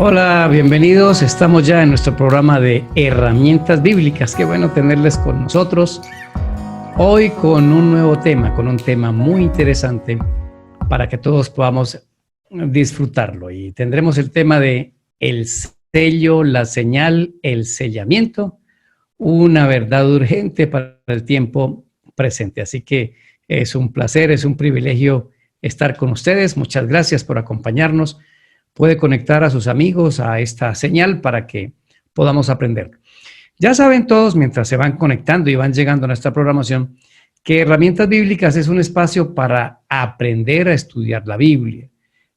Hola, bienvenidos. Estamos ya en nuestro programa de herramientas bíblicas. Qué bueno tenerles con nosotros. Hoy con un nuevo tema, con un tema muy interesante para que todos podamos disfrutarlo. Y tendremos el tema de el sello, la señal, el sellamiento, una verdad urgente para el tiempo presente. Así que es un placer, es un privilegio estar con ustedes. Muchas gracias por acompañarnos. Puede conectar a sus amigos a esta señal para que podamos aprender. Ya saben todos, mientras se van conectando y van llegando a nuestra programación, que Herramientas Bíblicas es un espacio para aprender a estudiar la Biblia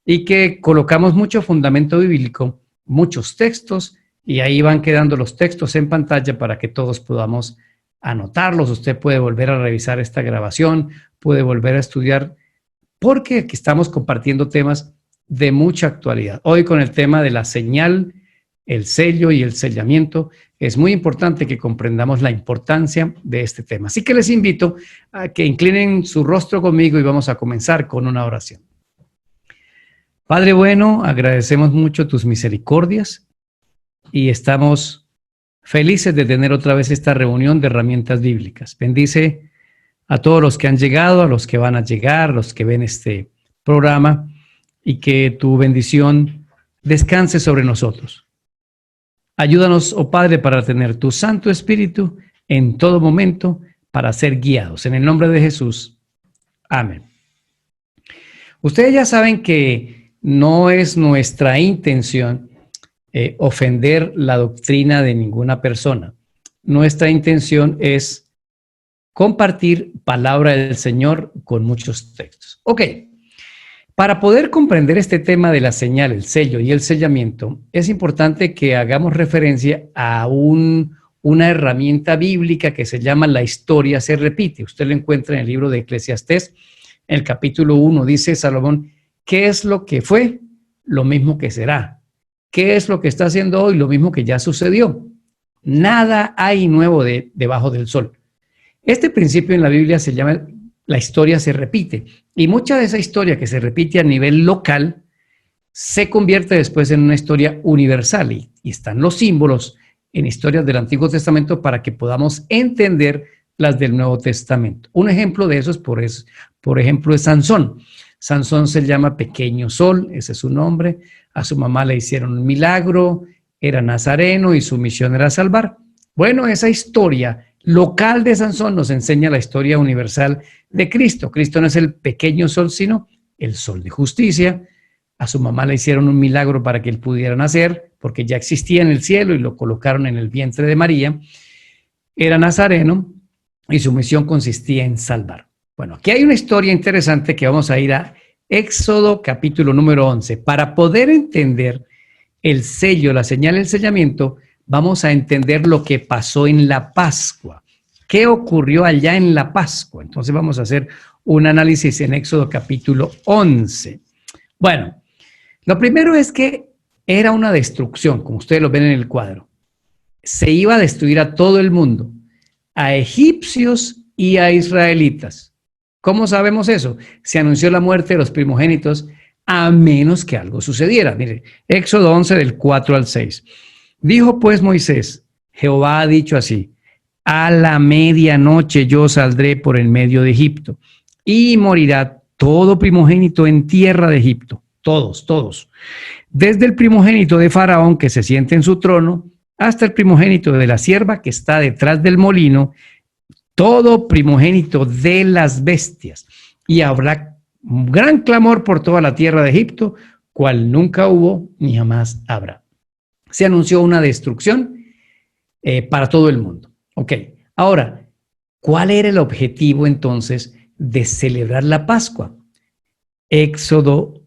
y que colocamos mucho fundamento bíblico, muchos textos, y ahí van quedando los textos en pantalla para que todos podamos anotarlos. Usted puede volver a revisar esta grabación, puede volver a estudiar, porque aquí estamos compartiendo temas de mucha actualidad. Hoy con el tema de la señal, el sello y el sellamiento, es muy importante que comprendamos la importancia de este tema. Así que les invito a que inclinen su rostro conmigo y vamos a comenzar con una oración. Padre bueno, agradecemos mucho tus misericordias y estamos felices de tener otra vez esta reunión de herramientas bíblicas. Bendice a todos los que han llegado, a los que van a llegar, a los que ven este programa, y que tu bendición descanse sobre nosotros. Ayúdanos, oh Padre, para tener tu Santo Espíritu en todo momento para ser guiados. En el nombre de Jesús. Amén. Ustedes ya saben que no es nuestra intención ofender la doctrina de ninguna persona. Nuestra intención es compartir palabra del Señor con muchos textos. Ok. Para poder comprender este tema de la señal, el sello y el sellamiento, es importante que hagamos referencia a una herramienta bíblica que se llama la historia se repite. Usted lo encuentra en el libro de Eclesiastés, en el capítulo 1, dice Salomón, ¿qué es lo que fue? Lo mismo que será. ¿Qué es lo que está haciendo hoy? Lo mismo que ya sucedió. Nada hay nuevo debajo del sol. Este principio en la Biblia se llama la historia se repite, y mucha de esa historia que se repite a nivel local se convierte después en una historia universal, y están los símbolos en historias del Antiguo Testamento para que podamos entender las del Nuevo Testamento. Un ejemplo de eso es, por ejemplo, es Sansón. Sansón se llama Pequeño Sol, ese es su nombre. A su mamá le hicieron un milagro, era nazareno y su misión era salvar. Bueno, esa historia local de Sansón nos enseña la historia universal de Cristo. Cristo no es el pequeño sol, sino el sol de justicia. A su mamá le hicieron un milagro para que él pudiera nacer, porque ya existía en el cielo y lo colocaron en el vientre de María. Era nazareno y su misión consistía en salvar. Bueno, aquí hay una historia interesante que vamos a ir a Éxodo capítulo número 11. Para poder entender el sello, la señal, el sellamiento, vamos a entender lo que pasó en la Pascua. ¿Qué ocurrió allá en la Pascua? Entonces vamos a hacer un análisis en Éxodo capítulo 11. Bueno, lo primero es que era una destrucción, como ustedes lo ven en el cuadro. Se iba a destruir a todo el mundo, a egipcios y a israelitas. ¿Cómo sabemos eso? Se anunció la muerte de los primogénitos a menos que algo sucediera. Mire, Éxodo 11 del 4 al 6. Dijo pues Moisés, Jehová ha dicho así, a la medianoche yo saldré por el medio de Egipto y morirá todo primogénito en tierra de Egipto, todos, desde el primogénito de Faraón que se siente en su trono hasta el primogénito de la sierva que está detrás del molino, todo primogénito de las bestias, y habrá un gran clamor por toda la tierra de Egipto, cual nunca hubo ni jamás habrá. Se anunció una destrucción para todo el mundo. Ok, ahora, ¿cuál era el objetivo entonces de celebrar la Pascua? Éxodo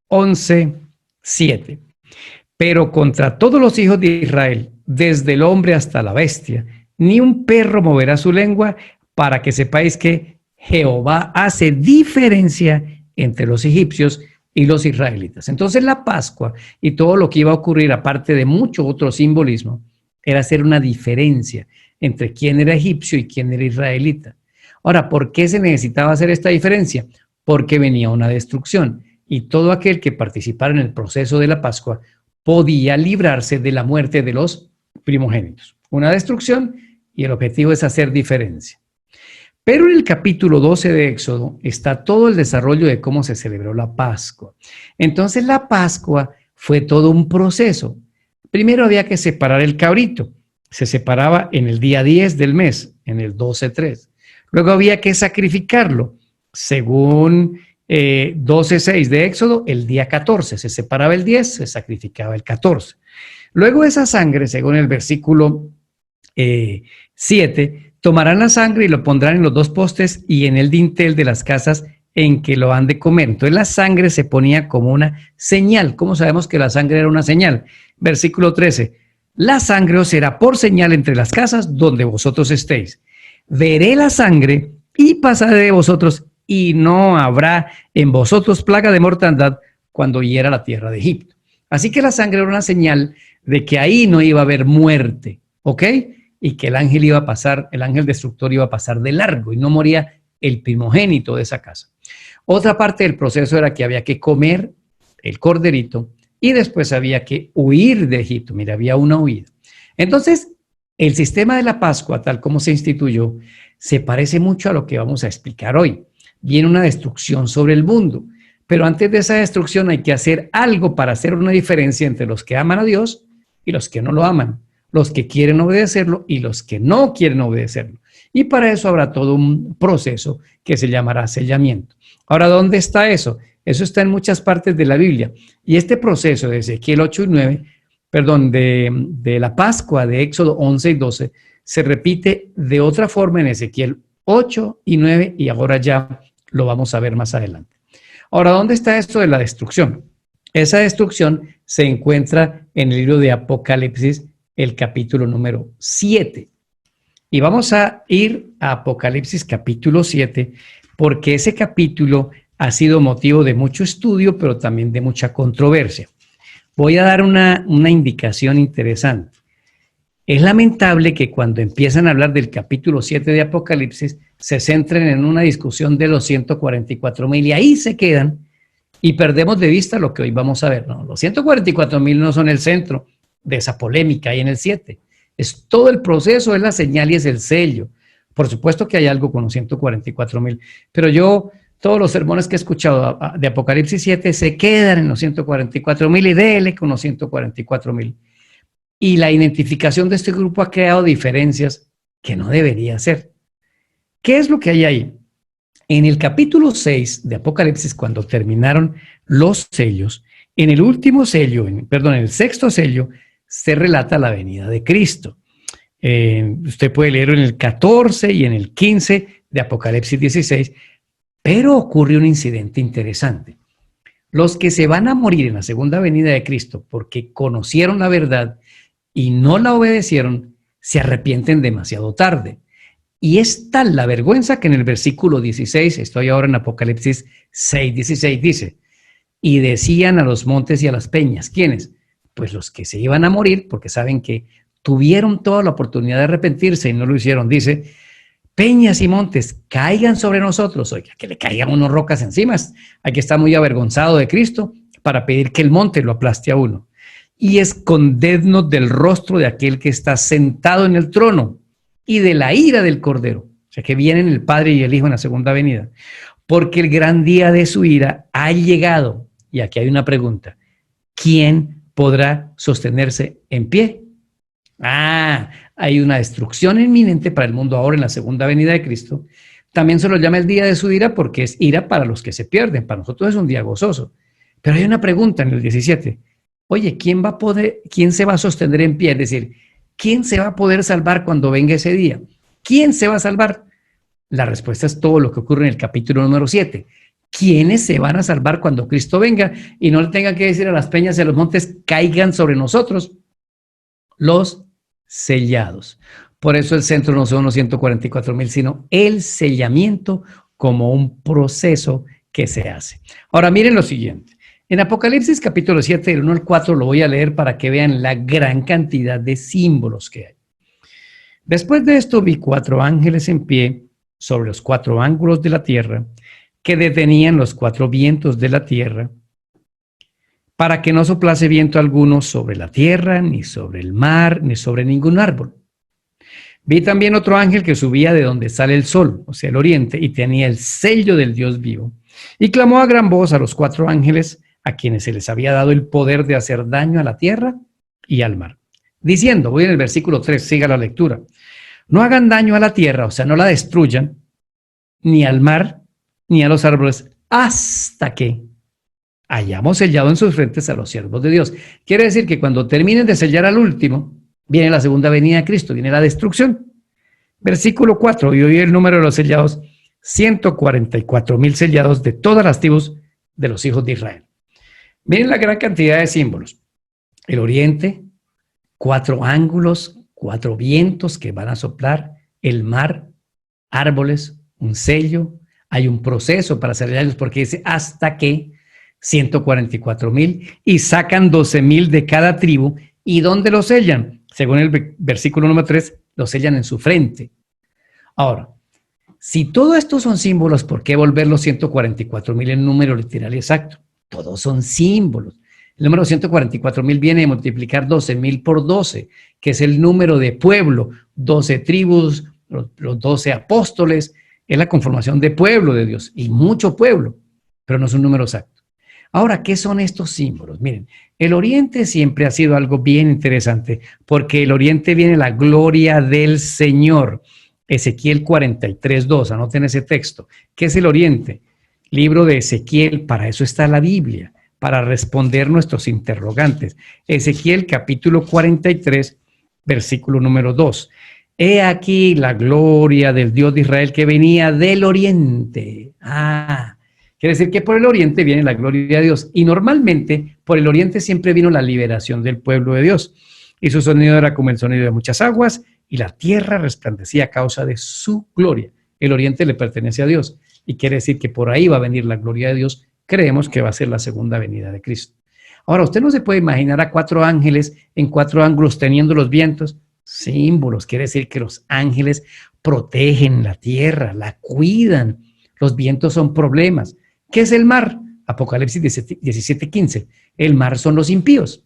11, 7. Pero contra todos los hijos de Israel, desde el hombre hasta la bestia, ni un perro moverá su lengua, para que sepáis que Jehová hace diferencia entre los egipcios y los israelitas. Entonces la Pascua y todo lo que iba a ocurrir, aparte de mucho otro simbolismo, era hacer una diferencia entre quién era egipcio y quién era israelita. Ahora, ¿por qué se necesitaba hacer esta diferencia? Porque venía una destrucción y todo aquel que participara en el proceso de la Pascua podía librarse de la muerte de los primogénitos. Una destrucción y el objetivo es hacer diferencia. Pero en el capítulo 12 de Éxodo está todo el desarrollo de cómo se celebró la Pascua. Entonces la Pascua fue todo un proceso. Primero había que separar el cabrito. Se separaba en el día 10 del mes, en el 12:3. Luego había que sacrificarlo. Según 12:6 de Éxodo, el día 14. Se separaba el 10, se sacrificaba el 14. Luego esa sangre, según el versículo 7, tomarán la sangre y lo pondrán en los dos postes y en el dintel de las casas en que lo han de comer. Entonces la sangre se ponía como una señal. ¿Cómo sabemos que la sangre era una señal? Versículo 13. La sangre os será por señal entre las casas donde vosotros estéis. Veré la sangre y pasaré de vosotros y no habrá en vosotros plaga de mortandad cuando hiera la tierra de Egipto. Así que la sangre era una señal de que ahí no iba a haber muerte, ¿ok? Y que el ángel iba a pasar, el ángel destructor iba a pasar de largo y no moría el primogénito de esa casa. Otra parte del proceso era que había que comer el corderito y después había que huir de Egipto. Mira, había una huida. Entonces, el sistema de la Pascua, tal como se instituyó, se parece mucho a lo que vamos a explicar hoy. Viene una destrucción sobre el mundo, pero antes de esa destrucción hay que hacer algo para hacer una diferencia entre los que aman a Dios y los que no lo aman, los que quieren obedecerlo y los que no quieren obedecerlo. Y para eso habrá todo un proceso que se llamará sellamiento. Ahora, ¿dónde está eso? Eso está en muchas partes de la Biblia. Y este proceso de Ezequiel 8 y 9, perdón, de la Pascua de Éxodo 11 y 12, se repite de otra forma en Ezequiel 8 y 9 y ahora ya lo vamos a ver más adelante. Ahora, ¿dónde está esto de la destrucción? Esa destrucción se encuentra en el libro de Apocalipsis, el capítulo número 7. Y vamos a ir a Apocalipsis capítulo 7, porque ese capítulo ha sido motivo de mucho estudio, pero también de mucha controversia. Voy a dar una indicación interesante. Es lamentable que cuando empiezan a hablar del capítulo 7 de Apocalipsis, se centren en una discusión de los 144,000 y ahí se quedan y perdemos de vista lo que hoy vamos a ver. No, los 144,000 no son el centro de esa polémica ahí en el 7. Es todo el proceso, es la señal y es el sello. Por supuesto que hay algo con los 144,000, pero yo, todos los sermones que he escuchado de Apocalipsis 7 se quedan en los 144,000 y dele con los 144,000. Y la identificación de este grupo ha creado diferencias que no debería ser. ¿Qué es lo que hay ahí? En el capítulo 6 de Apocalipsis, cuando terminaron los sellos, en el último sello, en el sexto sello, se relata la venida de Cristo. Usted puede leerlo en el 14 y en el 15 de Apocalipsis 16, pero ocurre un incidente interesante. Los que se van a morir en la segunda venida de Cristo porque conocieron la verdad y no la obedecieron, se arrepienten demasiado tarde. Y es tal la vergüenza que en el versículo 16, estoy ahora en Apocalipsis 6:16, dice, y decían a los montes y a las peñas, ¿quiénes? Pues los que se iban a morir porque saben que tuvieron toda la oportunidad de arrepentirse y no lo hicieron. Dice, peñas y montes, caigan sobre nosotros. Oiga, que le caigan unos rocas encima. Hay que estar muy avergonzado de Cristo para pedir que el monte lo aplaste a uno. Y escondednos del rostro de aquel que está sentado en el trono y de la ira del Cordero. O sea, que vienen el Padre y el Hijo en la segunda venida. Porque el gran día de su ira ha llegado. Y aquí hay una pregunta. ¿Quién podrá sostenerse en pie? Hay una destrucción inminente para el mundo ahora en la segunda venida de Cristo. También se lo llama el día de su ira porque es ira para los que se pierden. Para nosotros es un día gozoso. Pero hay una pregunta en el 17. Oye, ¿quién se va a sostener en pie? Es decir, ¿quién se va a poder salvar cuando venga ese día? ¿Quién se va a salvar? La respuesta es todo lo que ocurre en el capítulo número 7. ¿Quiénes se van a salvar cuando Cristo venga y no le tengan que decir a las peñas y a los montes, caigan sobre nosotros? Los sellados. Por eso el centro no son los 144,000, sino el sellamiento como un proceso que se hace. Ahora miren lo siguiente. En Apocalipsis capítulo 7, del 1 al 4, lo voy a leer para que vean la gran cantidad de símbolos que hay. Después de esto vi 4 ángeles en pie sobre los 4 ángulos de la tierra, que detenían los 4 vientos de la tierra para que no soplase viento alguno sobre la tierra, ni sobre el mar, ni sobre ningún árbol. Vi también otro ángel que subía de donde sale el sol, o sea, el oriente, y tenía el sello del Dios vivo. Y clamó a gran voz a los 4 ángeles, a quienes se les había dado el poder de hacer daño a la tierra y al mar, diciendo, voy en el versículo 3, siga la lectura, no hagan daño a la tierra, o sea, no la destruyan, ni al mar, ni a los árboles, hasta que hayamos sellado en sus frentes a los siervos de Dios. Quiere decir que cuando terminen de sellar al último, viene la segunda venida de Cristo, viene la destrucción. Versículo 4, y hoy el número de los sellados, 144,000 sellados de todas las tribus de los hijos de Israel. Miren la gran cantidad de símbolos. El oriente, 4 ángulos, 4 vientos que van a soplar, el mar, árboles, un sello. Hay un proceso para sellarlos porque dice hasta que 144,000 y sacan 12,000 de cada tribu. ¿Y dónde lo sellan? Según el versículo número 3, lo sellan en su frente. Ahora, si todo esto son símbolos, ¿por qué volver los 144,000 en número literal y exacto? Todos son símbolos. El número 144,000 viene de multiplicar 12,000 por 12, que es el número de pueblo, 12 tribus, los 12 apóstoles, es la conformación de pueblo de Dios, y mucho pueblo, pero no es un número exacto. Ahora, ¿qué son estos símbolos? Miren, el oriente siempre ha sido algo bien interesante, porque el oriente viene la gloria del Señor. Ezequiel 43:2, anoten ese texto. ¿Qué es el oriente? Libro de Ezequiel, para eso está la Biblia, para responder nuestros interrogantes. Ezequiel capítulo 43, versículo número 2. He aquí la gloria del Dios de Israel que venía del oriente. Quiere decir que por el oriente viene la gloria de Dios. Y normalmente por el oriente siempre vino la liberación del pueblo de Dios. Y su sonido era como el sonido de muchas aguas, y la tierra resplandecía a causa de su gloria. El oriente le pertenece a Dios. Y quiere decir que por ahí va a venir la gloria de Dios. Creemos que va a ser la segunda venida de Cristo. Ahora, usted no se puede imaginar a 4 ángeles en 4 ángulos teniendo los vientos. Símbolos, quiere decir que los ángeles protegen la tierra, la cuidan. Los vientos son problemas. ¿Qué es el mar? Apocalipsis 17:15. El mar son los impíos.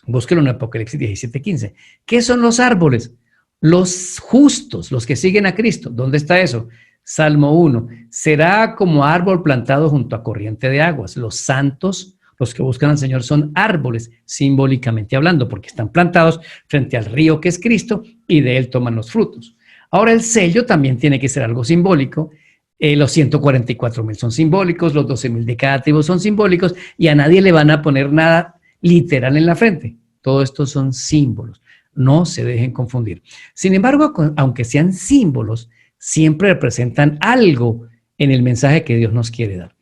Búsquelo en Apocalipsis 17:15. ¿Qué son los árboles? Los justos, los que siguen a Cristo. ¿Dónde está eso? Salmo 1. Será como árbol plantado junto a corriente de aguas. Los santos, los que buscan al Señor, son árboles, simbólicamente hablando, porque están plantados frente al río que es Cristo y de él toman los frutos. Ahora, el sello también tiene que ser algo simbólico. Los 144,000 son simbólicos, los 12,000 de cada tribu son simbólicos y a nadie le van a poner nada literal en la frente. Todo esto son símbolos. No se dejen confundir. Sin embargo, aunque sean símbolos, siempre representan algo en el mensaje que Dios nos quiere dar.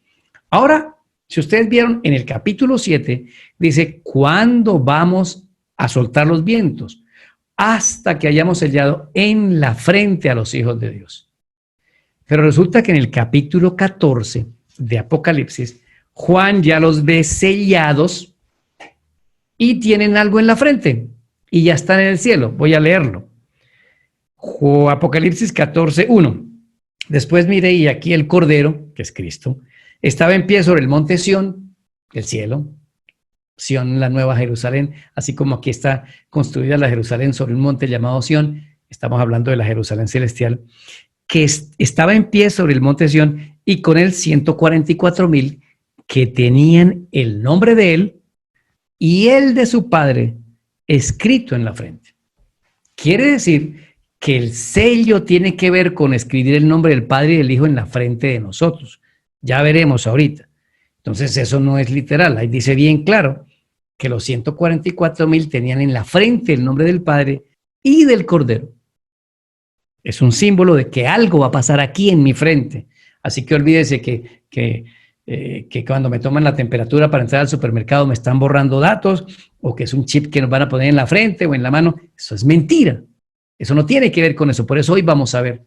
Ahora, si ustedes vieron en el capítulo 7, dice, ¿cuándo vamos a soltar los vientos? Hasta que hayamos sellado en la frente a los hijos de Dios. Pero resulta que en el capítulo 14 de Apocalipsis, Juan ya los ve sellados y tienen algo en la frente y ya están en el cielo. Voy a leerlo. Apocalipsis 14:1. Después mire, y aquí el Cordero, que es Cristo, estaba en pie sobre el monte Sión, el cielo, Sión, la nueva Jerusalén, así como aquí está construida la Jerusalén sobre un monte llamado Sión, estamos hablando de la Jerusalén celestial, que estaba en pie sobre el monte Sión y con él 144,000 que tenían el nombre de él y el de su padre escrito en la frente. Quiere decir que el sello tiene que ver con escribir el nombre del Padre y del Hijo en la frente de nosotros. Ya veremos ahorita. Entonces eso no es literal. Ahí dice bien claro que los 144,000 tenían en la frente el nombre del Padre y del Cordero. Es un símbolo de que algo va a pasar aquí en mi frente. Así que olvídese que cuando me toman la temperatura para entrar al supermercado me están borrando datos o que es un chip que nos van a poner en la frente o en la mano. Eso es mentira. Eso no tiene que ver con eso. Por eso hoy vamos a ver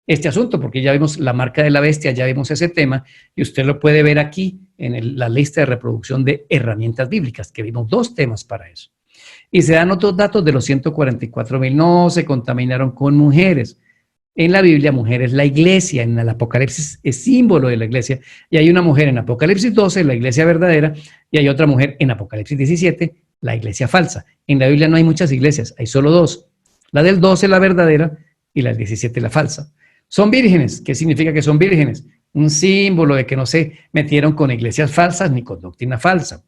este asunto, porque ya vimos la marca de la bestia, ya vimos ese tema, y usted lo puede ver aquí en la lista de reproducción de herramientas bíblicas, que vimos 2 temas para eso. Y se dan otros datos de los 144,000. No se contaminaron con mujeres. En la Biblia, mujer es la iglesia, en el Apocalipsis es símbolo de la iglesia, y hay una mujer en Apocalipsis 12, la iglesia verdadera, y hay otra mujer en Apocalipsis 17, la iglesia falsa. En la Biblia no hay muchas iglesias, hay solo dos. La del 12, la verdadera, y la del 17, la falsa. Son vírgenes. ¿Qué significa que son vírgenes? Un símbolo de que no se metieron con iglesias falsas ni con doctrina falsa.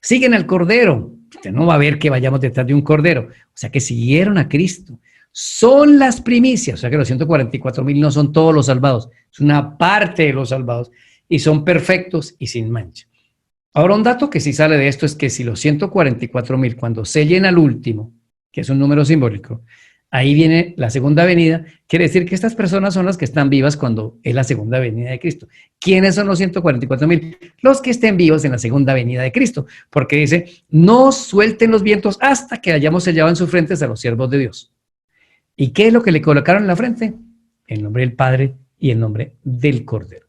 Siguen al Cordero. Usted no va a ver que vayamos detrás de un Cordero. O sea, que siguieron a Cristo. Son las primicias. O sea, que los 144,000 no son todos los salvados. Es una parte de los salvados. Y son perfectos y sin mancha. Ahora, un dato que sí sale de esto es que si los 144,000, cuando sellen al último, que es un número simbólico, ahí viene la segunda venida, quiere decir que estas personas son las que están vivas cuando es la segunda venida de Cristo. ¿Quiénes son los 144,000? Los que estén vivos en la segunda venida de Cristo, porque dice, no suelten los vientos hasta que hayamos sellado en sus frentes a los siervos de Dios. ¿Y qué es lo que le colocaron en la frente? El nombre del Padre y el nombre del Cordero.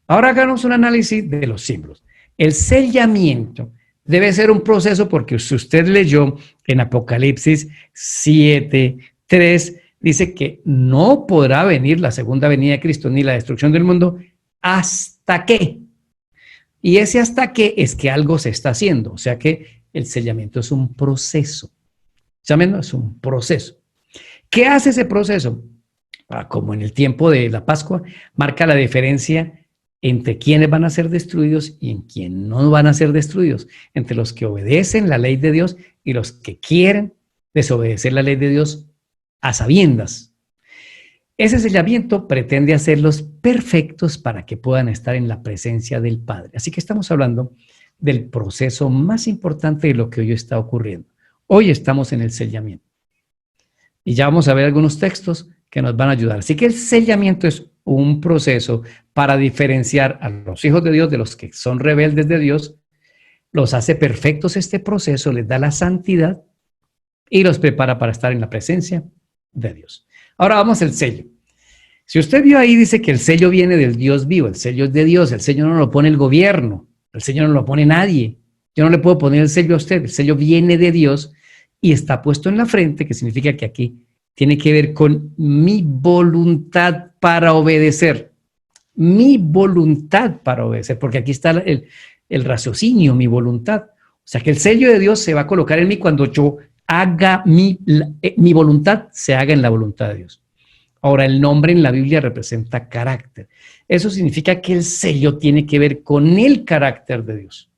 Ahora hagamos un análisis de los símbolos. El sellamiento debe ser un proceso porque si usted leyó en Apocalipsis 7:3, dice que no podrá venir la segunda venida de Cristo ni la destrucción del mundo hasta que. Y ese hasta que es que algo se está haciendo. O sea que el sellamiento es un proceso. Llámenlo, es un proceso. ¿Qué hace ese proceso? Como en el tiempo de la Pascua, marca la diferencia entre quienes van a ser destruidos y en quienes no van a ser destruidos, entre los que obedecen la ley de Dios y los que quieren desobedecer la ley de Dios a sabiendas. Ese sellamiento pretende hacerlos perfectos para que puedan estar en la presencia del Padre. Así que estamos hablando del proceso más importante de lo que hoy está ocurriendo. Hoy estamos en el sellamiento. Y ya vamos a ver algunos textos que nos van a ayudar. Así que el sellamiento es un proceso para diferenciar a los hijos de Dios de los que son rebeldes de Dios, los hace perfectos este proceso, les da la santidad y los prepara para estar en la presencia de Dios. Ahora vamos al sello. Si usted vio ahí, dice que el sello viene del Dios vivo, el sello es de Dios, el sello no lo pone el gobierno, el sello no lo pone nadie. Yo no le puedo poner el sello a usted, el sello viene de Dios y está puesto en la frente, que significa que aquí tiene que ver con mi voluntad para obedecer. Mi voluntad para obedecer, porque aquí está el raciocinio, mi voluntad. O sea que el sello de Dios se va a colocar en mí cuando yo haga mi voluntad, se haga en la voluntad de Dios. Ahora, el nombre en la Biblia representa carácter. Eso significa que el sello tiene que ver con el carácter de Dios.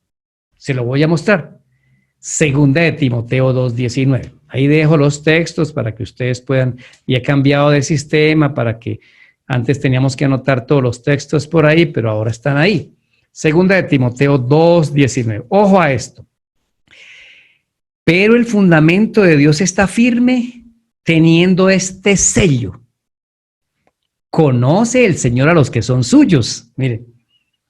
Se lo voy a mostrar. Segunda de Timoteo 2:19. Ahí dejo los textos para que ustedes puedan, y he cambiado de sistema para que antes teníamos que anotar todos los textos por ahí, pero ahora están ahí. Segunda de Timoteo 2:19. Ojo a esto. Pero el fundamento de Dios está firme teniendo este sello. Conoce el Señor a los que son suyos. Mire,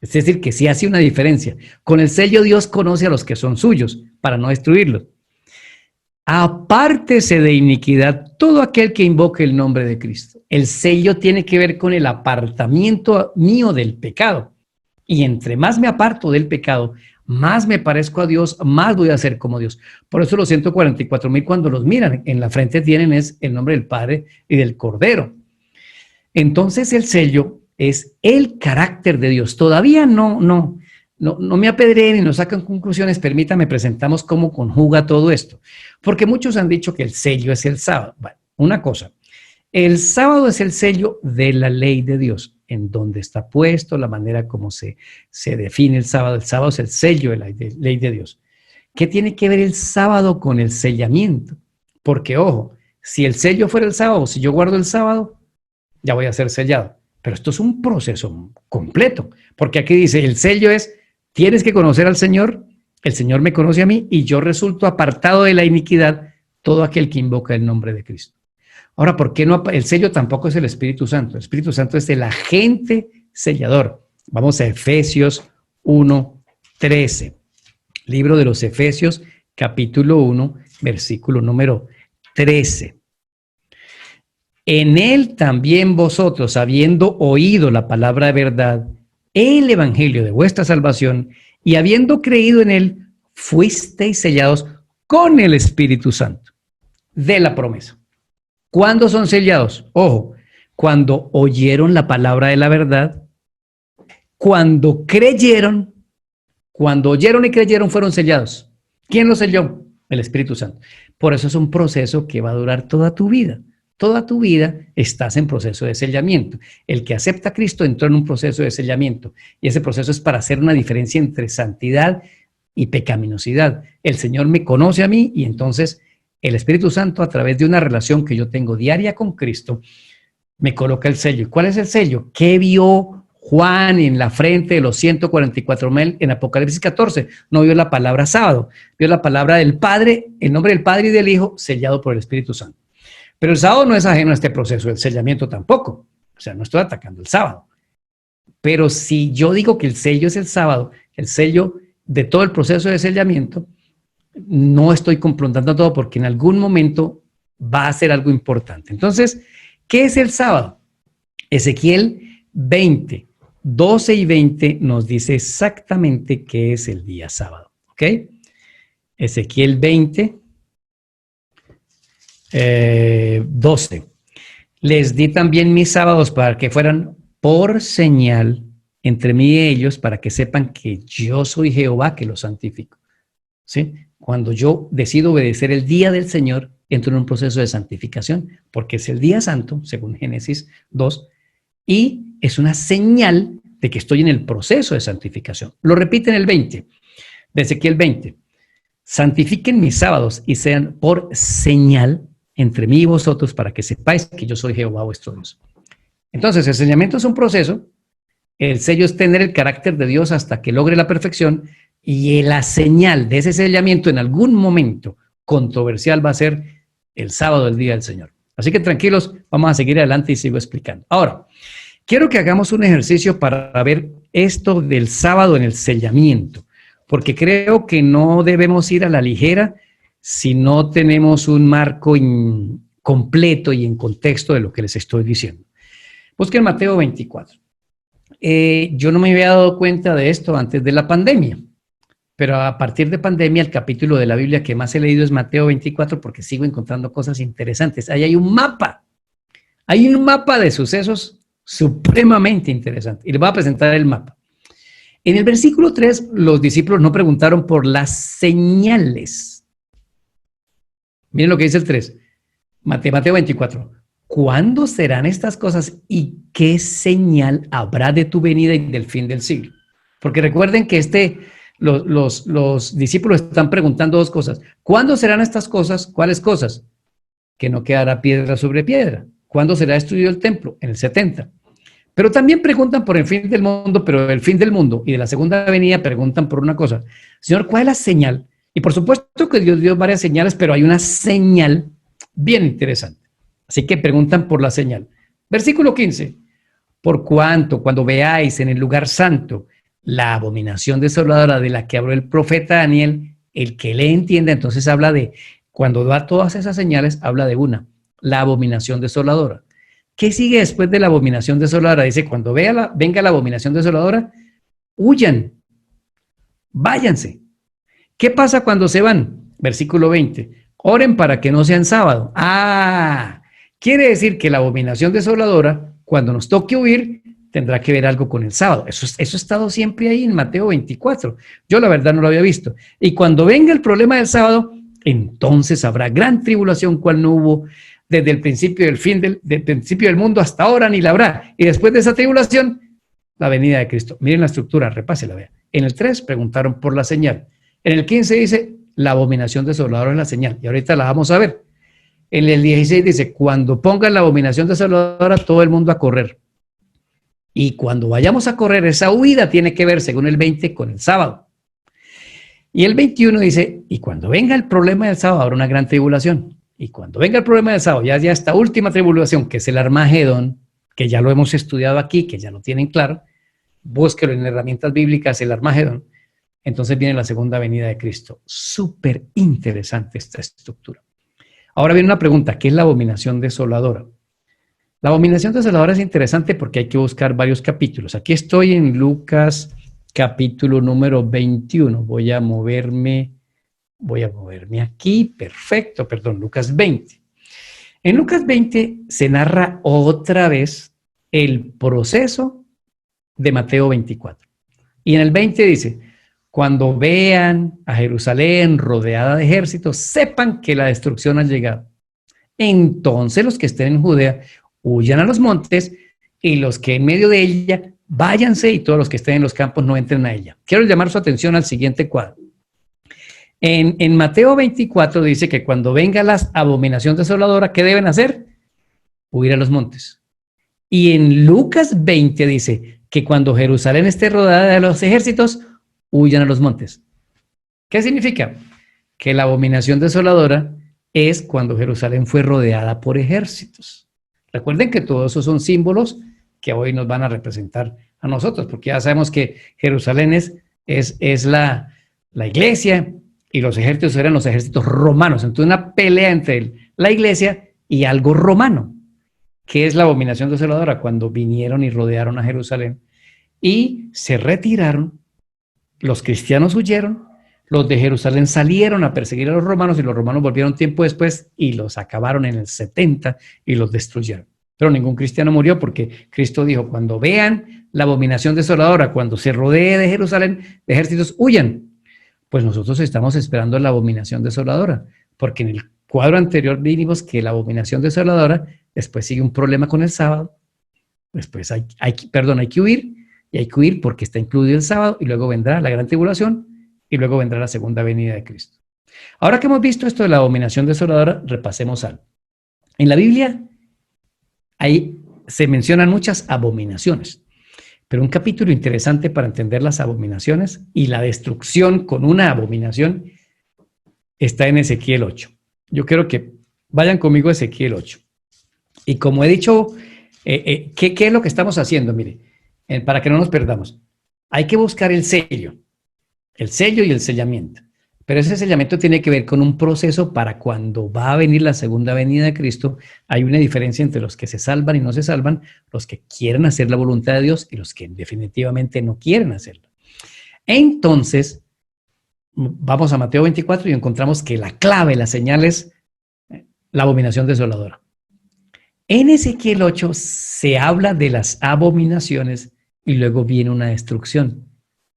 es decir, que sí hace una diferencia. Con el sello Dios conoce a los que son suyos para no destruirlos. Apártese de iniquidad todo aquel que invoque el nombre de Cristo. El sello tiene que ver con el apartamiento mío del pecado. Y entre más me aparto del pecado, más me parezco a Dios, más voy a ser como Dios. Por eso los 144,000 cuando los miran, en la frente tienen es el nombre del Padre y del Cordero. Entonces el sello es el carácter de Dios. Todavía no me apedreen y no sacan conclusiones. Permítame, presentamos cómo conjuga todo esto. Porque muchos han dicho que el sello es el sábado. Bueno, una cosa, el sábado es el sello de la ley de Dios, en donde está puesto, la manera como se define el sábado. El sábado es el sello de la ley de Dios. ¿Qué tiene que ver el sábado con el sellamiento? Porque, ojo, si el sello fuera el sábado, si yo guardo el sábado, ya voy a ser sellado. Pero esto es un proceso completo, porque aquí dice, el sello es, tienes que conocer al Señor, el Señor me conoce a mí y yo resulto apartado de la iniquidad, todo aquel que invoca el nombre de Cristo. Ahora, ¿por qué no? El sello tampoco es el Espíritu Santo. El Espíritu Santo es el agente sellador. Vamos a Efesios 1:13. Libro de los Efesios, capítulo 1, versículo número 13. En él también vosotros, habiendo oído la palabra de verdad, el evangelio de vuestra salvación, y habiendo creído en él, fuisteis sellados con el Espíritu Santo de la promesa. ¿Cuándo son sellados? Ojo, cuando oyeron la palabra de la verdad, cuando creyeron, cuando oyeron y creyeron fueron sellados. ¿Quién los selló? El Espíritu Santo. Por eso es un proceso que va a durar toda tu vida. Toda tu vida estás en proceso de sellamiento. El que acepta a Cristo entró en un proceso de sellamiento y ese proceso es para hacer una diferencia entre santidad y pecaminosidad. El Señor me conoce a mí y entonces el Espíritu Santo, a través de una relación que yo tengo diaria con Cristo, me coloca el sello. ¿Y cuál es el sello? ¿Qué vio Juan en la frente de los 144,000 en Apocalipsis 14? No vio la palabra sábado, vio la palabra del Padre, el nombre del Padre y del Hijo, sellado por el Espíritu Santo. Pero el sábado no es ajeno a este proceso del sellamiento tampoco. O sea, no estoy atacando el sábado. Pero si yo digo que el sello es el sábado, el sello de todo el proceso de sellamiento, no estoy confrontando todo porque en algún momento va a ser algo importante. Entonces, ¿qué es el sábado? Ezequiel 20, 12 y 20 nos dice exactamente qué es el día sábado. ¿Ok? Ezequiel 20, 12. Les di también mis sábados para que fueran por señal entre mí y ellos, para que sepan que yo soy Jehová que los santifico. ¿Sí? Cuando yo decido obedecer el día del Señor, entro en un proceso de santificación, porque es el día santo, según Génesis 2, y es una señal de que estoy en el proceso de santificación. Lo repite en el 20, de Ezequiel 20. Santifiquen mis sábados y sean por señal entre mí y vosotros para que sepáis que yo soy Jehová vuestro Dios. Entonces, el sellamiento es un proceso, el sello es tener el carácter de Dios hasta que logre la perfección y la señal de ese sellamiento en algún momento controversial va a ser el sábado, el día del Señor. Así que tranquilos, vamos a seguir adelante y sigo explicando. Ahora, quiero que hagamos un ejercicio para ver esto del sábado en el sellamiento, porque creo que no debemos ir a la ligera si no tenemos un marco completo y en contexto de lo que les estoy diciendo. Busquen Mateo 24. Yo no me había dado cuenta de esto antes de la pandemia, pero a partir de pandemia el capítulo de la Biblia que más he leído es Mateo 24 porque sigo encontrando cosas interesantes. Ahí hay un mapa de sucesos supremamente interesante y les voy a presentar el mapa. En el versículo 3 los discípulos no preguntaron por las señales. Miren lo que dice el 3, Mateo 24. ¿Cuándo serán estas cosas y qué señal habrá de tu venida y del fin del siglo? Porque recuerden que los discípulos están preguntando dos cosas. ¿Cuándo serán estas cosas? ¿Cuáles cosas? Que no quedará piedra sobre piedra. ¿Cuándo será destruido el templo? En el 70. Pero también preguntan por el fin del mundo, pero el fin del mundo y de la segunda venida preguntan por una cosa. Señor, ¿cuál es la señal? Y por supuesto que Dios dio varias señales, pero hay una señal bien interesante. Así que preguntan por la señal. Versículo 15. Por cuanto, cuando veáis en el lugar santo la abominación desoladora de la que habló el profeta Daniel, el que le entienda, entonces habla de, cuando da todas esas señales, habla de una, la abominación desoladora. ¿Qué sigue después de la abominación desoladora? Dice, cuando venga la abominación desoladora, huyan, váyanse. ¿Qué pasa cuando se van? Versículo 20. Oren para que no sean sábado. Quiere decir que la abominación desoladora, cuando nos toque huir, tendrá que ver algo con el sábado. Eso ha estado siempre ahí en Mateo 24. Yo la verdad no lo había visto. Y cuando venga el problema del sábado, entonces habrá gran tribulación, cual no hubo desde el principio del principio del mundo hasta ahora, ni la habrá. Y después de esa tribulación, la venida de Cristo. Miren la estructura, repásela, vea. En el 3 preguntaron por la señal. En el 15 dice, la abominación desoladora es la señal. Y ahorita la vamos a ver. En el 16 dice, cuando pongan la abominación desoladora, todo el mundo a correr. Y cuando vayamos a correr, esa huida tiene que ver, según el 20, con el sábado. Y el 21 dice, y cuando venga el problema del sábado, habrá una gran tribulación. Y cuando venga el problema del sábado, ya esta última tribulación, que es el Armagedón, que ya lo hemos estudiado aquí, que ya lo tienen claro, búsquelo en herramientas bíblicas, el Armagedón. Entonces viene la segunda venida de Cristo. Súper interesante esta estructura. Ahora viene una pregunta, ¿qué es la abominación desoladora? La abominación desoladora es interesante porque hay que buscar varios capítulos. Aquí estoy en Lucas capítulo número 21. Voy a moverme aquí, perfecto, perdón, Lucas 20. En Lucas 20 se narra otra vez el proceso de Mateo 24. Y en el 20 dice, cuando vean a Jerusalén rodeada de ejércitos, sepan que la destrucción ha llegado. Entonces los que estén en Judea huyan a los montes y los que en medio de ella váyanse y todos los que estén en los campos no entren a ella. Quiero llamar su atención al siguiente cuadro. En Mateo 24 dice que cuando venga la abominación desoladora, ¿qué deben hacer? Huir a los montes. Y en Lucas 20 dice que cuando Jerusalén esté rodeada de los ejércitos, huyan a los montes. ¿Qué significa? Que la abominación desoladora es cuando Jerusalén fue rodeada por ejércitos. Recuerden que todos esos son símbolos que hoy nos van a representar a nosotros, porque ya sabemos que Jerusalén es la iglesia y los ejércitos eran los ejércitos romanos. Entonces una pelea entre la iglesia y algo romano. ¿Qué es la abominación desoladora? Cuando vinieron y rodearon a Jerusalén y se retiraron, los cristianos huyeron, los de Jerusalén salieron a perseguir a los romanos y los romanos volvieron tiempo después y los acabaron en el 70 y los destruyeron. Pero ningún cristiano murió porque Cristo dijo, cuando vean la abominación desoladora, cuando se rodee de Jerusalén, de ejércitos, huyan. Pues nosotros estamos esperando la abominación desoladora, porque en el cuadro anterior vimos que la abominación desoladora, después sigue un problema con el sábado, después hay que huir, y hay que huir porque está incluido el sábado, y luego vendrá la gran tribulación, y luego vendrá la segunda venida de Cristo. Ahora que hemos visto esto de la abominación desoladora, repasemos algo. En la Biblia ahí se mencionan muchas abominaciones, pero un capítulo interesante para entender las abominaciones y la destrucción con una abominación está en Ezequiel 8. Yo quiero que vayan conmigo a Ezequiel 8. Y como he dicho, ¿qué es lo que estamos haciendo? Mire, para que no nos perdamos. Hay que buscar el sello y el sellamiento. Pero ese sellamiento tiene que ver con un proceso para cuando va a venir la segunda venida de Cristo. Hay una diferencia entre los que se salvan y no se salvan, los que quieren hacer la voluntad de Dios y los que definitivamente no quieren hacerla. Entonces, vamos a Mateo 24 y encontramos que la clave, la señal es la abominación desoladora. En Ezequiel 8 se habla de las abominaciones y luego viene una destrucción.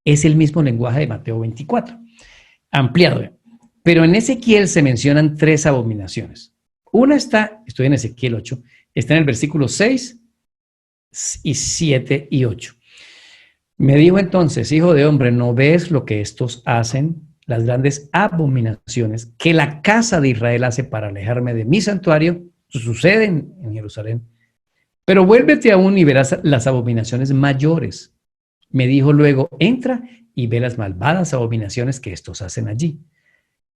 Es el mismo lenguaje de Mateo 24. Ampliado. Pero en Ezequiel se mencionan 3 abominaciones. Una estoy en Ezequiel 8, está en el versículo 6 y 7 y 8. Me dijo entonces, hijo de hombre, ¿no ves lo que estos hacen? Las grandes abominaciones que la casa de Israel hace para alejarme de mi santuario, suceden en Jerusalén. Pero vuélvete aún y verás las abominaciones mayores. Me dijo luego, entra y ve las malvadas abominaciones que estos hacen allí.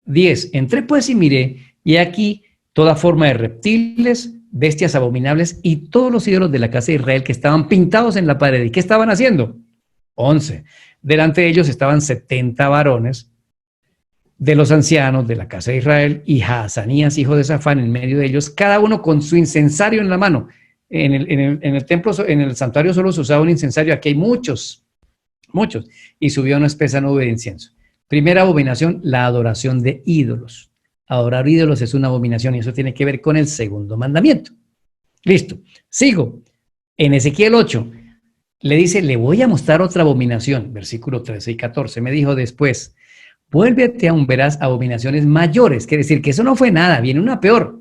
10. Entré pues y miré, y aquí toda forma de reptiles, bestias abominables y todos los ídolos de la casa de Israel que estaban pintados en la pared. ¿Y qué estaban haciendo? 11. Delante de ellos estaban 70 varones de los ancianos de la casa de Israel y Jaazanías, hijo de Safán, en medio de ellos, cada uno con su incensario en la mano. En el templo, en el santuario solo se usaba un incensario, aquí hay muchos, y subió una espesa nube de incienso. Primera abominación, la adoración de ídolos. Adorar ídolos es una abominación y eso tiene que ver con el segundo mandamiento. Listo, sigo. En Ezequiel 8 le dice, le voy a mostrar otra abominación, versículo 13 y 14. Me dijo después, vuélvete aún, verás abominaciones mayores, quiere decir que eso no fue nada, viene una peor.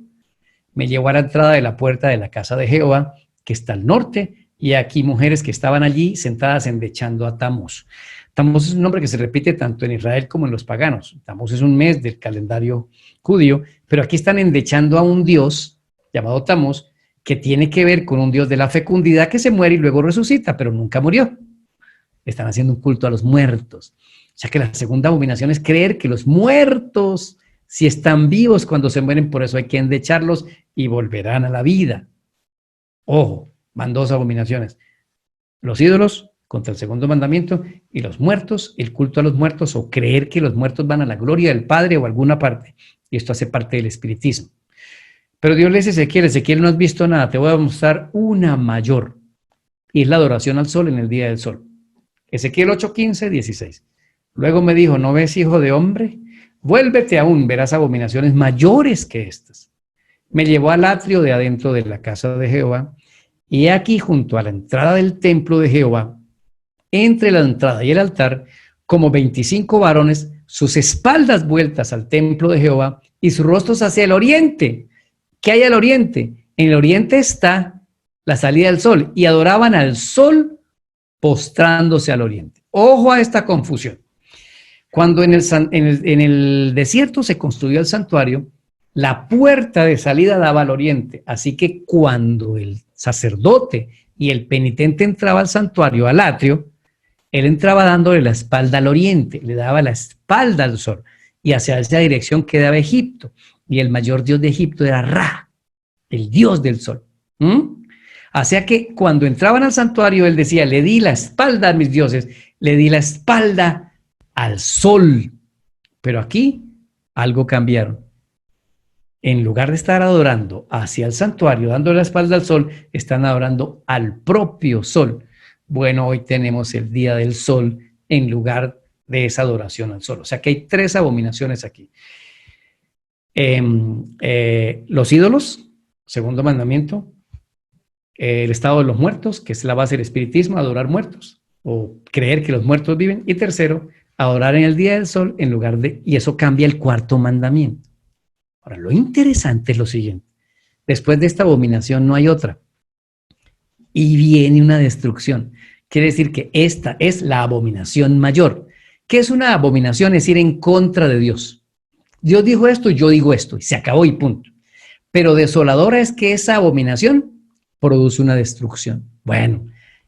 Me llevó a la entrada de la puerta de la casa de Jehová, que está al norte, y aquí mujeres que estaban allí sentadas endechando a Tamuz. Tamuz es un nombre que se repite tanto en Israel como en los paganos. Tamuz es un mes del calendario judío, pero aquí están endechando a un dios llamado Tamuz, que tiene que ver con un dios de la fecundidad que se muere y luego resucita, pero nunca murió. Están haciendo un culto a los muertos. O sea que la segunda abominación es creer que los muertos, si están vivos cuando se mueren, por eso hay que endecharlos y volverán a la vida. Ojo, van 2 abominaciones. Los ídolos contra el segundo mandamiento y los muertos, el culto a los muertos o creer que los muertos van a la gloria del Padre o a alguna parte. Y esto hace parte del espiritismo. Pero Dios le dice a Ezequiel, Ezequiel, no has visto nada, te voy a mostrar una mayor. Y es la adoración al sol en el día del sol. Ezequiel 8, 15, 16. Luego me dijo, ¿no ves, hijo de hombre? Vuélvete aún, verás abominaciones mayores que estas. Me llevó al atrio de adentro de la casa de Jehová, y aquí junto a la entrada del templo de Jehová, entre la entrada y el altar, como 25 varones, sus espaldas vueltas al templo de Jehová y sus rostros hacia el oriente. ¿Qué hay al oriente? En el oriente está la salida del sol, y adoraban al sol postrándose al oriente. Ojo a esta confusión. Cuando en el desierto se construyó el santuario, la puerta de salida daba al oriente, así que cuando el sacerdote y el penitente entraba al santuario, al atrio, él entraba dándole la espalda al oriente, le daba la espalda al sol, y hacia esa dirección quedaba Egipto, y el mayor dios de Egipto era Ra, el dios del sol. Así que cuando entraban al santuario, él decía, le di la espalda a mis dioses, le di la espalda al sol. Pero aquí algo cambiaron. En lugar de estar adorando hacia el santuario, dando la espalda al sol, están adorando al propio sol. Bueno, hoy tenemos el día del sol en lugar de esa adoración al sol. O sea que hay 3 abominaciones aquí. Los ídolos, segundo mandamiento. El estado de los muertos, que es la base del espiritismo, adorar muertos o creer que los muertos viven. Y tercero, adorar en el día del sol en lugar de, y eso cambia el 4º mandamiento. Ahora, lo interesante es lo siguiente. Después de esta abominación no hay otra. Y viene una destrucción. Quiere decir que esta es la abominación mayor. ¿Qué es una abominación? Es ir en contra de Dios. Dios dijo esto, yo digo esto, y se acabó y punto. Pero desoladora es que esa abominación produce una destrucción. Bueno,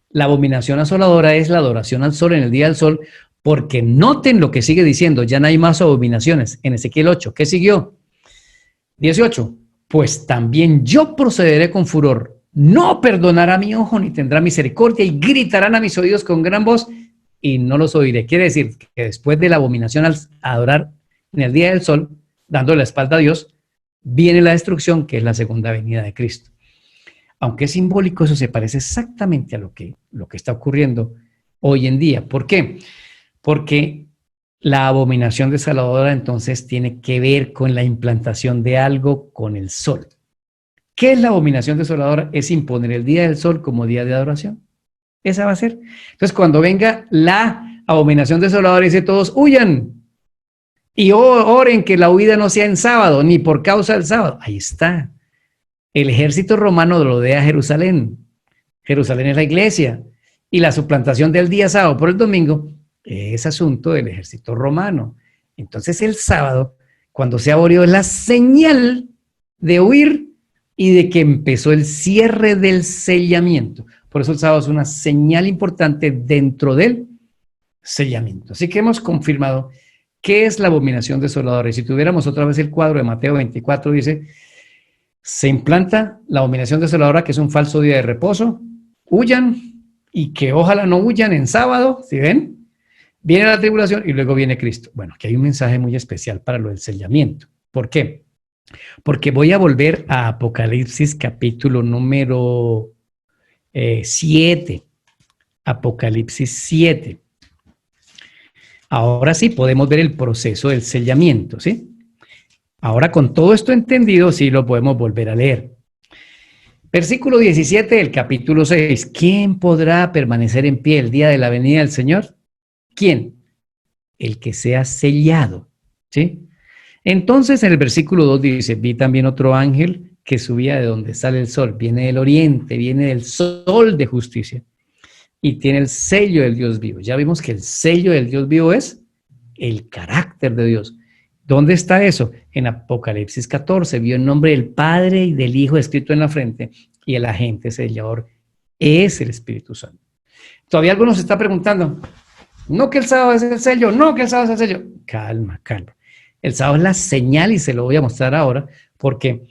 la abominación asoladora es la adoración al sol en el día del sol, porque noten lo que sigue diciendo, ya no hay más abominaciones. En Ezequiel 8, ¿qué siguió? 18, pues también yo procederé con furor, no perdonará mi ojo ni tendrá misericordia, y gritarán a mis oídos con gran voz y no los oiré. Quiere decir que después de la abominación al adorar en el día del sol, dando la espalda a Dios, viene la destrucción, que es la segunda venida de Cristo. Aunque es simbólico, eso se parece exactamente a lo que está ocurriendo hoy en día. ¿Por qué? Porque la abominación desoladora entonces tiene que ver con la implantación de algo con el sol. ¿Qué es la abominación desoladora? Es imponer el día del sol como día de adoración. Esa va a ser. Entonces, cuando venga la abominación desoladora, dice todos, huyan y oren que la huida no sea en sábado, ni por causa del sábado. Ahí está. El ejército romano rodea Jerusalén. Jerusalén es la iglesia. Y la suplantación del día sábado por el domingo es asunto del ejército romano. Entonces el sábado, cuando se abolió, es la señal de huir y de que empezó el cierre del sellamiento. Por eso el sábado es una señal importante dentro del sellamiento. Así que hemos confirmado qué es la abominación desoladora. Y si tuviéramos otra vez el cuadro de Mateo 24, dice, se implanta la abominación desoladora, que es un falso día de reposo, huyan, y que ojalá no huyan en sábado, ¿sí ven? Viene la tribulación y luego viene Cristo. Bueno, aquí hay un mensaje muy especial para lo del sellamiento. ¿Por qué? Porque voy a volver a Apocalipsis capítulo número 7. Apocalipsis 7. Ahora sí podemos ver el proceso del sellamiento, ¿sí? Ahora con todo esto entendido, sí lo podemos volver a leer. Versículo 17 del capítulo 6. ¿Quién podrá permanecer en pie el día de la venida del Señor? ¿Quién? El que sea sellado, ¿sí? Entonces en el versículo 2 dice, vi también otro ángel que subía de donde sale el sol, viene del oriente, viene del sol de justicia, y tiene el sello del Dios vivo. Ya vimos que el sello del Dios vivo es el carácter de Dios. ¿Dónde está eso? En Apocalipsis 14, vio el nombre del Padre y del Hijo escrito en la frente, y el agente sellador es el Espíritu Santo. Todavía algunos se está preguntando, no que el sábado es el sello, no que el sábado es el sello. Calma, calma. El sábado es la señal, y se lo voy a mostrar ahora, porque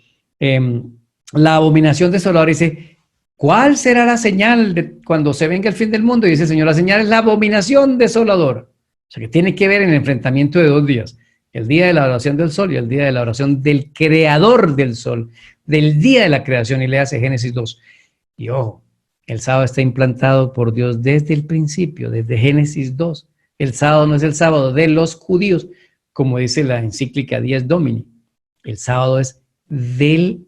la abominación desoladora dice, ¿cuál será la señal de cuando se venga el fin del mundo? Y dice el Señor, la señal es la abominación desoladora. O sea, que tiene que ver en el enfrentamiento de 2 días. El día de la adoración del sol y el día de la adoración del creador del sol, del día de la creación, y le hace Génesis 2. Y ojo, el sábado está implantado por Dios desde el principio, desde Génesis 2. El sábado no es el sábado de los judíos, como dice la encíclica Dies Domini. El sábado es del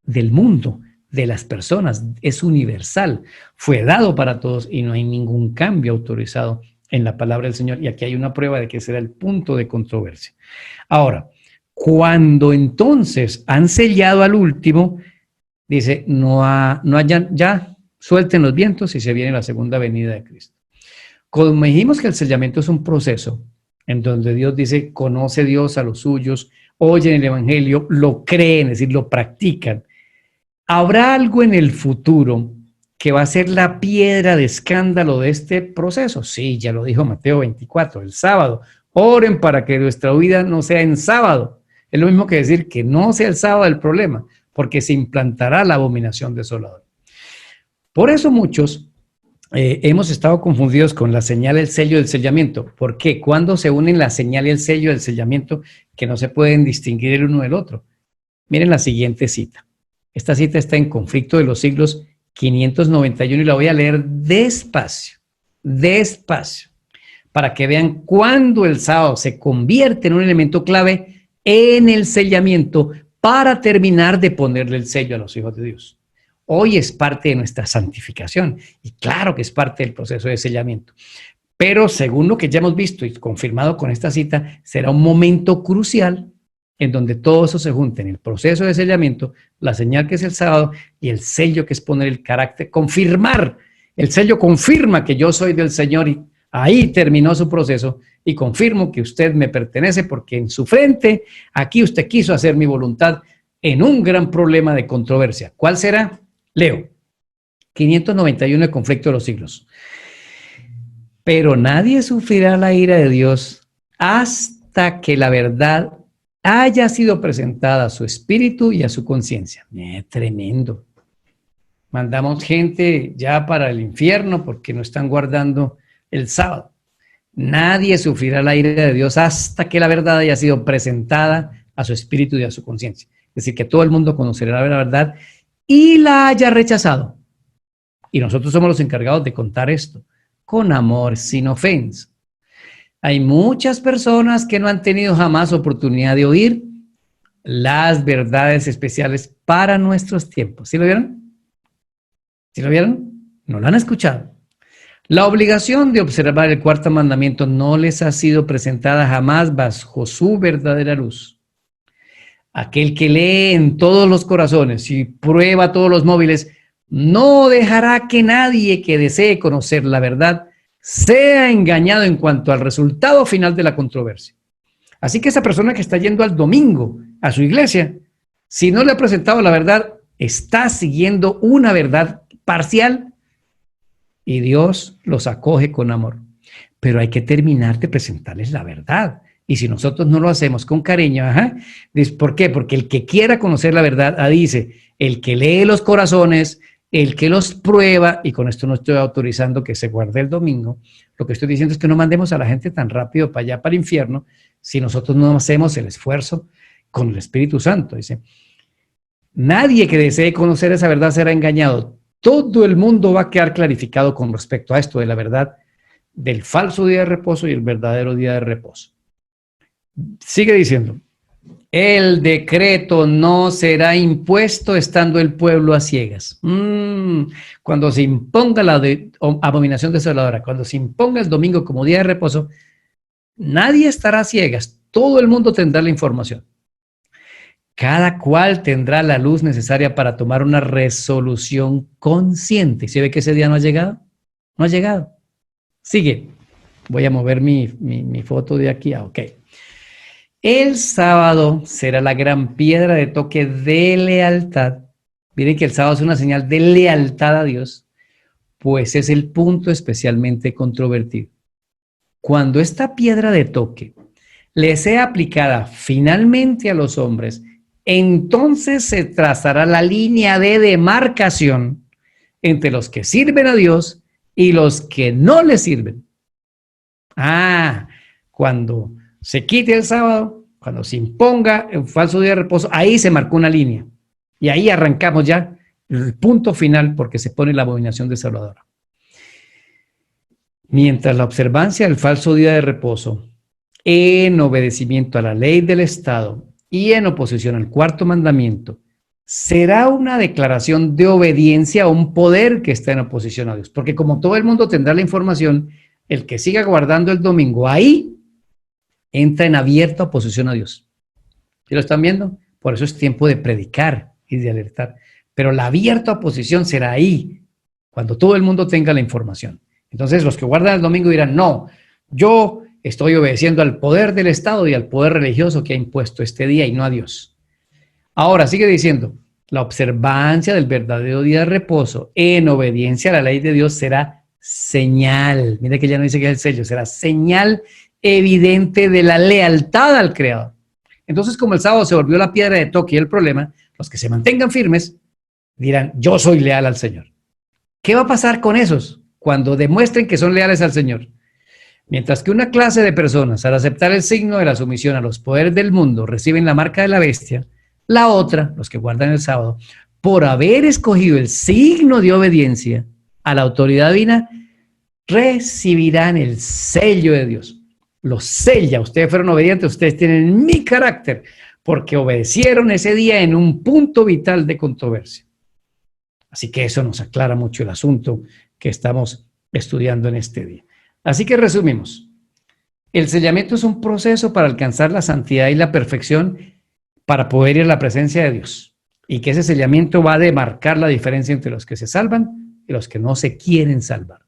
del mundo, de las personas, es universal, fue dado para todos y no hay ningún cambio autorizado en la palabra del Señor. Y aquí hay una prueba de que será el punto de controversia. Ahora, cuando entonces han sellado al último, dice, no hayan, ya suelten los vientos y se viene la segunda venida de Cristo. Como dijimos que el sellamiento es un proceso en donde Dios dice, conoce Dios a los suyos, oyen el evangelio, lo creen, es decir, lo practican. ¿Habrá algo en el futuro que va a ser la piedra de escándalo de este proceso? Sí, ya lo dijo Mateo 24, el sábado. Oren para que nuestra vida no sea en sábado. Es lo mismo que decir que no sea el sábado el problema, porque se implantará la abominación desoladora. Por eso muchos hemos estado confundidos con la señal, el sello del sellamiento. ¿Por qué? ¿Cuándo se unen la señal y el sello del sellamiento que no se pueden distinguir el uno del otro? Miren la siguiente cita. Esta cita está en Conflicto de los Siglos 591 y la voy a leer despacio, para que vean cuándo el sábado se convierte en un elemento clave en el sellamiento para terminar de ponerle el sello a los hijos de Dios. Hoy es parte de nuestra santificación y claro que es parte del proceso de sellamiento. Pero según lo que ya hemos visto y confirmado con esta cita, será un momento crucial en donde todo eso se junte en el proceso de sellamiento, la señal que es el sábado y el sello que es poner el carácter, confirmar. El sello confirma que yo soy del Señor y ahí terminó su proceso y confirmo que usted me pertenece porque en su frente, aquí usted quiso hacer mi voluntad en un gran problema de controversia. ¿Cuál será? Leo, 591 de Conflicto de los Siglos. Pero nadie sufrirá la ira de Dios hasta que la verdad haya sido presentada a su espíritu y a su conciencia. Tremendo. Mandamos gente ya para el infierno porque no están guardando el sábado. Nadie sufrirá la ira de Dios hasta que la verdad haya sido presentada a su espíritu y a su conciencia. Es decir, que todo el mundo conocerá la verdad y la haya rechazado. Y nosotros somos los encargados de contar esto con amor, sin ofensa. Hay muchas personas que no han tenido jamás oportunidad de oír las verdades especiales para nuestros tiempos. ¿Sí lo vieron? ¿Sí lo vieron? No lo han escuchado. La obligación de observar el cuarto mandamiento no les ha sido presentada jamás bajo su verdadera luz. Aquel que lee en todos los corazones y prueba todos los móviles, no dejará que nadie que desee conocer la verdad sea engañado en cuanto al resultado final de la controversia. Así que esa persona que está yendo al domingo a su iglesia, si no le ha presentado la verdad, está siguiendo una verdad parcial y Dios los acoge con amor. Pero hay que terminar de presentarles la verdad. Y si nosotros no lo hacemos con cariño, ¿por qué? Porque el que quiera conocer la verdad, dice, el que lee los corazones, el que los prueba, y con esto no estoy autorizando que se guarde el domingo, lo que estoy diciendo es que no mandemos a la gente tan rápido para allá, para el infierno, si nosotros no hacemos el esfuerzo con el Espíritu Santo. Dice, nadie que desee conocer esa verdad será engañado. Todo el mundo va a quedar clarificado con respecto a esto de la verdad del falso día de reposo y el verdadero día de reposo. Sigue diciendo, el decreto no será impuesto estando el pueblo a ciegas. Cuando se imponga la abominación desoladora, cuando se imponga el domingo como día de reposo, nadie estará a ciegas, todo el mundo tendrá la información. Cada cual tendrá la luz necesaria para tomar una resolución consciente. ¿Se ve que ese día no ha llegado? No ha llegado. Sigue. Voy a mover mi foto de aquí. Ok. El sábado será la gran piedra de toque de lealtad. Miren que el sábado es una señal de lealtad a Dios, pues es el punto especialmente controvertido. Cuando esta piedra de toque le sea aplicada finalmente a los hombres, entonces se trazará la línea de demarcación entre los que sirven a Dios y los que no le sirven. Cuando se quite el sábado, cuando se imponga el falso día de reposo, ahí se marcó una línea. Y ahí arrancamos ya el punto final porque se pone la abominación desoladora. Mientras la observancia del falso día de reposo, en obedecimiento a la ley del Estado y en oposición al cuarto mandamiento, será una declaración de obediencia a un poder que está en oposición a Dios. Porque como todo el mundo tendrá la información, el que siga guardando el domingo ahí entra en abierta oposición a Dios. ¿Sí lo están viendo? Por eso es tiempo de predicar y de alertar. Pero la abierta oposición será ahí, cuando todo el mundo tenga la información. Entonces los que guardan el domingo dirán, no, yo estoy obedeciendo al poder del Estado y al poder religioso que ha impuesto este día y no a Dios. Ahora, sigue diciendo, la observancia del verdadero día de reposo en obediencia a la ley de Dios será señal. Mire que ya no dice que es el sello, será señal evidente de la lealtad al Creador. Entonces, como el sábado se volvió la piedra de toque y el problema, los que se mantengan firmes dirán, yo soy leal al Señor. ¿Qué va a pasar con esos cuando demuestren que son leales al Señor? Mientras que una clase de personas, al aceptar el signo de la sumisión a los poderes del mundo, reciben la marca de la bestia, la otra, los que guardan el sábado, por haber escogido el signo de obediencia a la autoridad divina, recibirán el sello de Dios. Los sella, ustedes fueron obedientes, ustedes tienen mi carácter, porque obedecieron ese día en un punto vital de controversia. Así que eso nos aclara mucho el asunto que estamos estudiando en este día. Así que resumimos. El sellamiento es un proceso para alcanzar la santidad y la perfección para poder ir a la presencia de Dios. Y que ese sellamiento va a demarcar la diferencia entre los que se salvan y los que no se quieren salvar.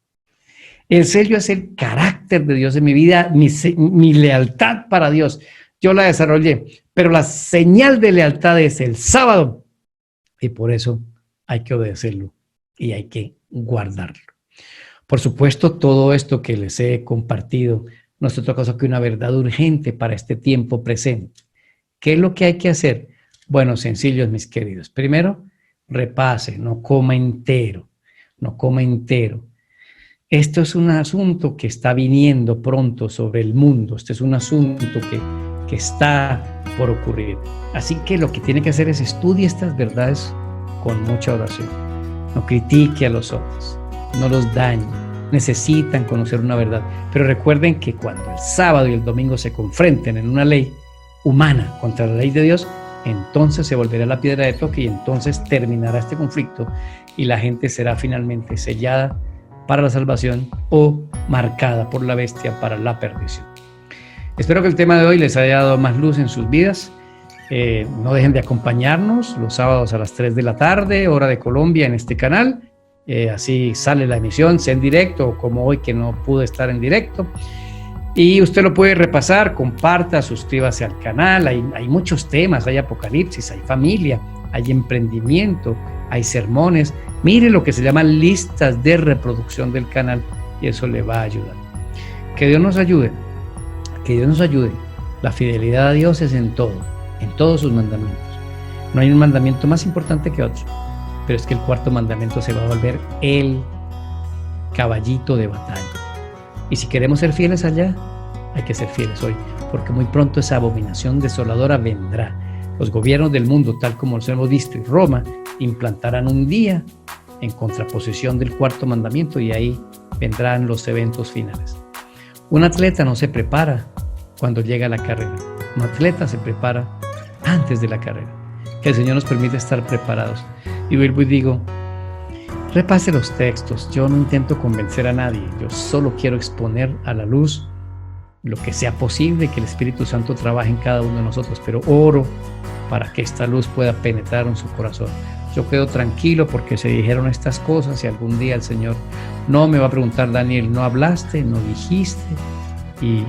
El sello es el carácter de Dios en mi vida, mi lealtad para Dios. Yo la desarrollé, pero la señal de lealtad es el sábado. Y por eso hay que obedecerlo y hay que guardarlo. Por supuesto, todo esto que les he compartido no es otra cosa que una verdad urgente para este tiempo presente. ¿Qué es lo que hay que hacer? Bueno, sencillo, mis queridos. Primero, repase, no coma entero, no coma entero. Esto es un asunto que está viniendo pronto sobre el mundo. Este es un asunto que está por ocurrir. Así que lo que tiene que hacer es estudie estas verdades con mucha oración. No critique a los otros, no los dañe. Necesitan conocer una verdad. Pero recuerden que cuando el sábado y el domingo se confronten en una ley humana contra la ley de Dios, entonces se volverá la piedra de toque y entonces terminará este conflicto y la gente será finalmente sellada para la salvación o marcada por la bestia para la perdición. Espero que el tema de hoy les haya dado más luz en sus vidas. No dejen de acompañarnos los sábados a las 3 de la tarde, hora de Colombia, en este canal. Así sale la emisión, sea en directo o como hoy que no pude estar en directo. Y usted lo puede repasar, comparta, suscríbase al canal. Hay muchos temas, hay apocalipsis, hay familia, hay emprendimiento, hay sermones. Mire lo que se llaman listas de reproducción del canal y eso le va a ayudar. Que Dios nos ayude, que Dios nos ayude. La fidelidad a Dios es en todo, en todos sus mandamientos. No hay un mandamiento más importante que otro, pero es que el cuarto mandamiento se va a volver el caballito de batalla. Y si queremos ser fieles allá, hay que ser fieles hoy, porque muy pronto esa abominación desoladora vendrá. Los gobiernos del mundo, tal como los hemos visto, y Roma, implantarán un día en contraposición del cuarto mandamiento y ahí vendrán los eventos finales. Un atleta no se prepara cuando llega a la carrera. Un atleta se prepara antes de la carrera. Que el Señor nos permite estar preparados. Y vuelvo y digo, repase los textos. Yo no intento convencer a nadie. Yo solo quiero exponer a la luz lo que sea posible, que el Espíritu Santo trabaje en cada uno de nosotros. Pero oro para que esta luz pueda penetrar en su corazón. Yo quedo tranquilo porque se dijeron estas cosas y algún día el Señor no me va a preguntar, Daniel, ¿no hablaste? ¿No dijiste? Y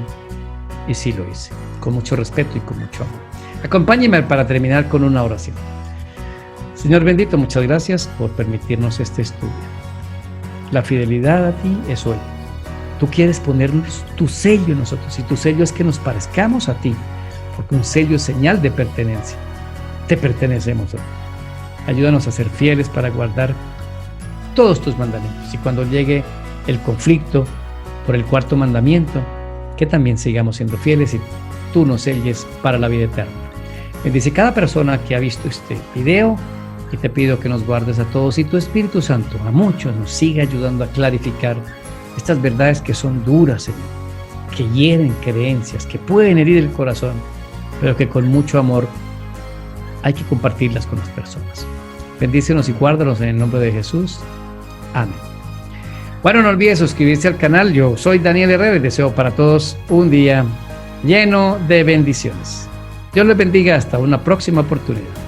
sí lo hice, con mucho respeto y con mucho amor. Acompáñeme para terminar con una oración. Señor bendito, muchas gracias por permitirnos este estudio. La fidelidad a ti es hoy. Tú quieres ponernos tu sello en nosotros y tu sello es que nos parezcamos a ti, porque un sello es señal de pertenencia. Te pertenecemos hoy. Ayúdanos a ser fieles para guardar todos tus mandamientos y cuando llegue el conflicto por el cuarto mandamiento, que también sigamos siendo fieles y tú nos selles para la vida eterna. Bendice cada persona que ha visto este video y te pido que nos guardes a todos y tu Espíritu Santo a muchos nos siga ayudando a clarificar estas verdades que son duras, Señor, que hieren creencias, que pueden herir el corazón, pero que con mucho amor hay que compartirlas con las personas. Bendícenos y guárdanos en el nombre de Jesús. Amén. Bueno, no olvides suscribirse al canal. Yo soy Daniel Herrera y deseo para todos un día lleno de bendiciones. Dios les bendiga hasta una próxima oportunidad.